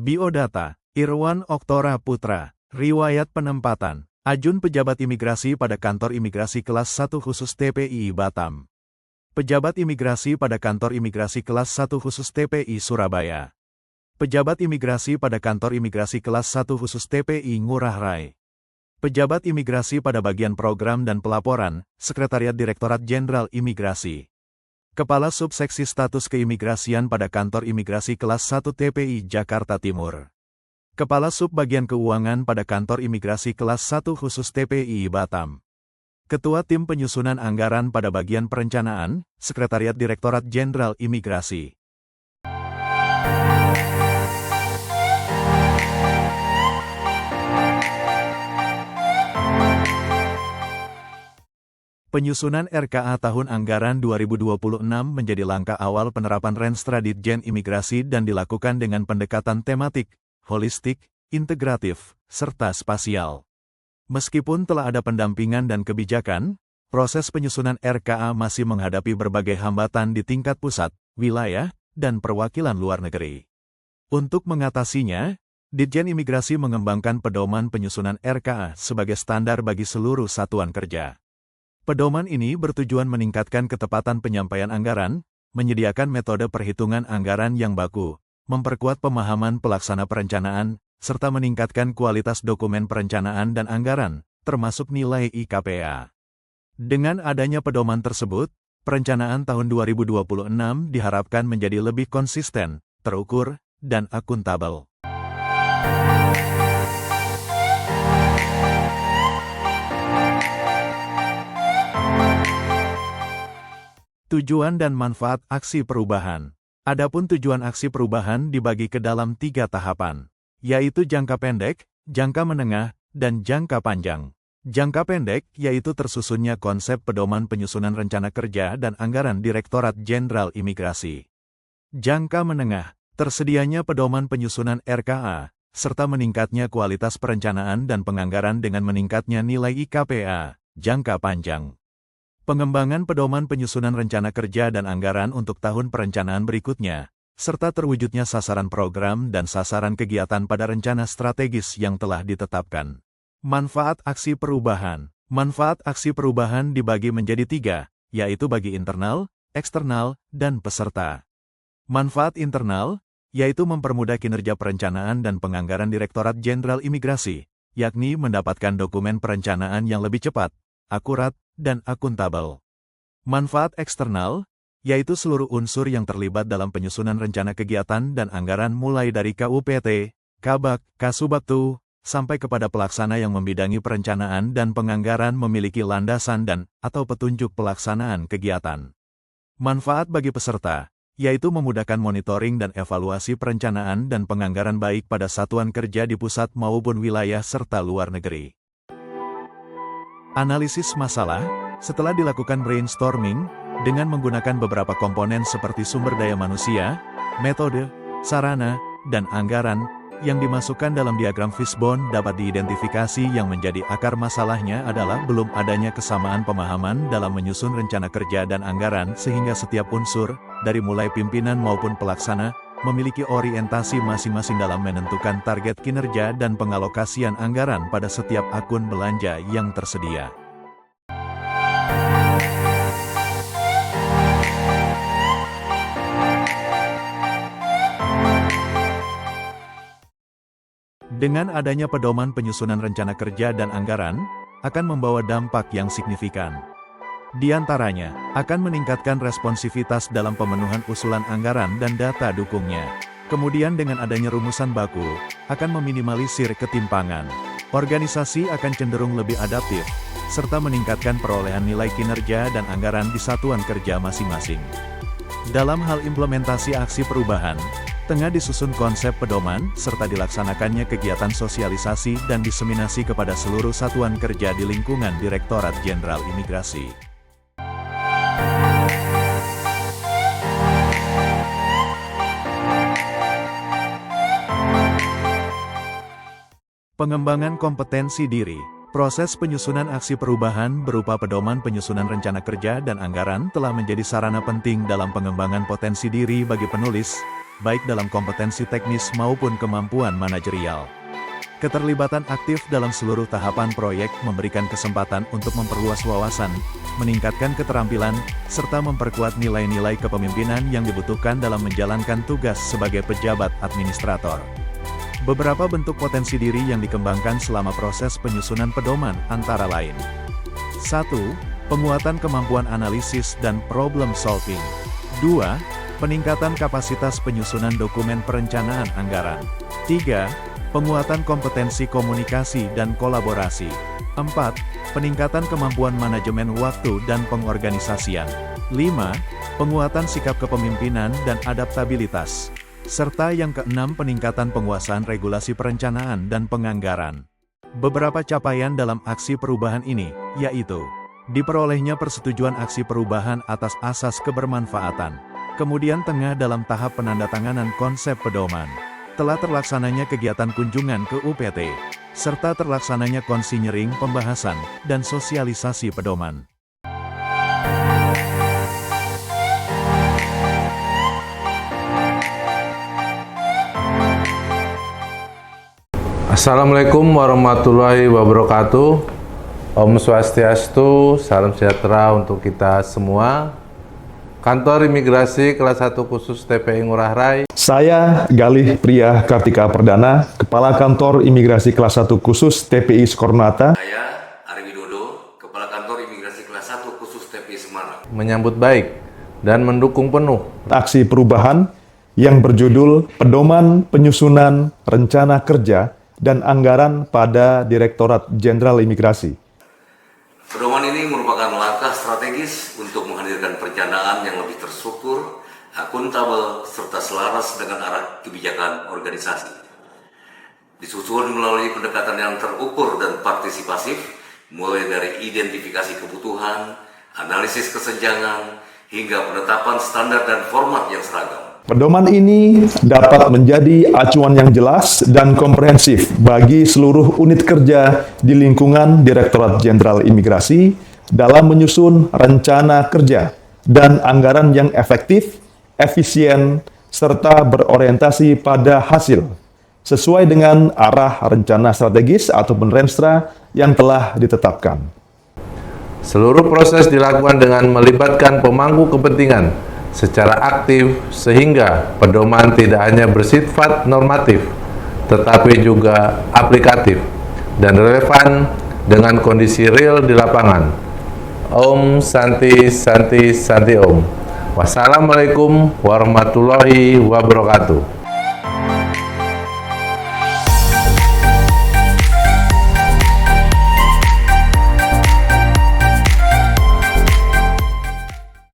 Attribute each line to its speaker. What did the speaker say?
Speaker 1: Biodata, Irwan Oktora Putra, riwayat penempatan, Ajun pejabat imigrasi pada kantor imigrasi kelas 1 khusus TPI Batam. Pejabat imigrasi pada kantor imigrasi kelas 1 khusus TPI Surabaya. Pejabat imigrasi pada kantor imigrasi kelas 1 khusus TPI Ngurah Rai. Pejabat imigrasi pada bagian program dan pelaporan, Sekretariat Direktorat Jenderal Imigrasi. Kepala Subseksi Status Keimigrasian pada kantor imigrasi kelas 1 TPI Jakarta Timur. Kepala Subbagian Keuangan pada kantor imigrasi kelas 1 khusus TPI Batam. Ketua Tim Penyusunan Anggaran pada bagian perencanaan, Sekretariat Direktorat Jenderal Imigrasi. Penyusunan RKA tahun anggaran 2026 menjadi langkah awal penerapan Renstra Ditjen Imigrasi dan dilakukan dengan pendekatan tematik, holistik, integratif, serta spasial. Meskipun telah ada pendampingan dan kebijakan, proses penyusunan RKA masih menghadapi berbagai hambatan di tingkat pusat, wilayah, dan perwakilan luar negeri. Untuk mengatasinya, Ditjen Imigrasi mengembangkan pedoman penyusunan RKA sebagai standar bagi seluruh satuan kerja. Pedoman ini bertujuan meningkatkan ketepatan penyampaian anggaran, menyediakan metode perhitungan anggaran yang baku, memperkuat pemahaman pelaksana perencanaan, serta meningkatkan kualitas dokumen perencanaan dan anggaran, termasuk nilai IKPA. Dengan adanya pedoman tersebut, perencanaan tahun 2026 diharapkan menjadi lebih konsisten, terukur, dan akuntabel. Tujuan dan manfaat aksi perubahan. Adapun tujuan aksi perubahan dibagi ke dalam 3 tahapan, yaitu jangka pendek, jangka menengah, dan jangka panjang. Jangka pendek yaitu tersusunnya konsep pedoman penyusunan rencana kerja dan anggaran Direktorat Jenderal Imigrasi. Jangka menengah, tersedianya pedoman penyusunan RKA, serta meningkatnya kualitas perencanaan dan penganggaran dengan meningkatnya nilai IKPA. Jangka panjang, pengembangan pedoman penyusunan rencana kerja dan anggaran untuk tahun perencanaan berikutnya, serta terwujudnya sasaran program dan sasaran kegiatan pada rencana strategis yang telah ditetapkan. Manfaat aksi perubahan. Manfaat aksi perubahan dibagi menjadi 3, yaitu bagi internal, eksternal, dan peserta. Manfaat internal, yaitu mempermudah kinerja perencanaan dan penganggaran Direktorat Jenderal Imigrasi, yakni mendapatkan dokumen perencanaan yang lebih cepat, akurat, dan akuntabel. Manfaat eksternal, yaitu seluruh unsur yang terlibat dalam penyusunan rencana kegiatan dan anggaran mulai dari KUPT, Kabak, Kasubagtu, sampai kepada pelaksana yang membidangi perencanaan dan penganggaran memiliki landasan dan/atau petunjuk pelaksanaan kegiatan. Manfaat bagi peserta, yaitu memudahkan monitoring dan evaluasi perencanaan dan penganggaran baik pada satuan kerja di pusat maupun wilayah serta luar negeri. Analisis masalah, setelah dilakukan brainstorming, dengan menggunakan beberapa komponen seperti sumber daya manusia, metode, sarana, dan anggaran, yang dimasukkan dalam diagram fishbone dapat diidentifikasi yang menjadi akar masalahnya adalah belum adanya kesamaan pemahaman dalam menyusun rencana kerja dan anggaran sehingga setiap unsur, dari mulai pimpinan maupun pelaksana, memiliki orientasi masing-masing dalam menentukan target kinerja dan pengalokasian anggaran pada setiap akun belanja yang tersedia. Dengan adanya pedoman penyusunan rencana kerja dan anggaran, akan membawa dampak yang signifikan. Di antaranya, akan meningkatkan responsivitas dalam pemenuhan usulan anggaran dan data dukungnya. Kemudian dengan adanya rumusan baku, akan meminimalisir ketimpangan. Organisasi akan cenderung lebih adaptif, serta meningkatkan perolehan nilai kinerja dan anggaran di satuan kerja masing-masing. Dalam hal implementasi aksi perubahan, tengah disusun konsep pedoman, serta dilaksanakannya kegiatan sosialisasi dan diseminasi kepada seluruh satuan kerja di lingkungan Direktorat Jenderal Imigrasi. Pengembangan kompetensi diri. Proses penyusunan aksi perubahan berupa pedoman penyusunan rencana kerja dan anggaran telah menjadi sarana penting dalam pengembangan potensi diri bagi penulis, baik dalam kompetensi teknis maupun kemampuan manajerial. Keterlibatan aktif dalam seluruh tahapan proyek memberikan kesempatan untuk memperluas wawasan, meningkatkan keterampilan, serta memperkuat nilai-nilai kepemimpinan yang dibutuhkan dalam menjalankan tugas sebagai pejabat administrator. Beberapa bentuk potensi diri yang dikembangkan selama proses penyusunan pedoman antara lain. 1. Penguatan kemampuan analisis dan problem solving. 2. Peningkatan kapasitas penyusunan dokumen perencanaan anggaran. 3. Penguatan kompetensi komunikasi dan kolaborasi. 4. Peningkatan kemampuan manajemen waktu dan pengorganisasian. 5. Penguatan sikap kepemimpinan dan adaptabilitas. Serta yang keenam, peningkatan penguasaan regulasi perencanaan dan penganggaran. Beberapa capaian dalam aksi perubahan ini, yaitu diperolehnya persetujuan aksi perubahan atas asas kebermanfaatan. Kemudian tengah dalam tahap penandatanganan konsep pedoman. Telah terlaksananya kegiatan kunjungan ke UPT, serta terlaksananya konsinyering pembahasan dan sosialisasi pedoman.
Speaker 2: Assalamualaikum warahmatullahi wabarakatuh. Om Swastiastu, salam sejahtera untuk kita semua. Kantor Imigrasi Kelas 1 Khusus TPI Ngurah Rai.
Speaker 3: Saya Galih Priya Kartika Perdana, Kepala Kantor Imigrasi Kelas 1 Khusus TPI Soekarno-Hatta.
Speaker 4: Saya Ari Widodo, Kepala Kantor Imigrasi Kelas 1 Khusus TPI Semarang.
Speaker 2: Menyambut baik dan mendukung penuh
Speaker 3: Aksi perubahan yang berjudul Pedoman Penyusunan Rencana Kerja dan Anggaran pada Direktorat Jenderal Imigrasi.
Speaker 4: Pedoman ini merupakan langkah strategis untuk menghadirkan perencanaan yang lebih terstruktur, akuntabel, serta selaras dengan arah kebijakan organisasi. Disusun melalui pendekatan yang terukur dan partisipasif, mulai dari identifikasi kebutuhan, analisis kesenjangan, hingga penetapan standar dan format yang seragam.
Speaker 3: Pedoman ini dapat menjadi acuan yang jelas dan komprehensif bagi seluruh unit kerja di lingkungan Direktorat Jenderal Imigrasi dalam menyusun rencana kerja dan anggaran yang efektif, efisien, serta berorientasi pada hasil, sesuai dengan arah rencana strategis ataupun Renstra yang telah ditetapkan.
Speaker 2: Seluruh proses dilakukan dengan melibatkan pemangku kepentingan secara aktif sehingga pedoman tidak hanya bersifat normatif tetapi juga aplikatif dan relevan dengan kondisi real di lapangan. Om Santi Santi Santi Om. Wassalamualaikum warahmatullahi wabarakatuh.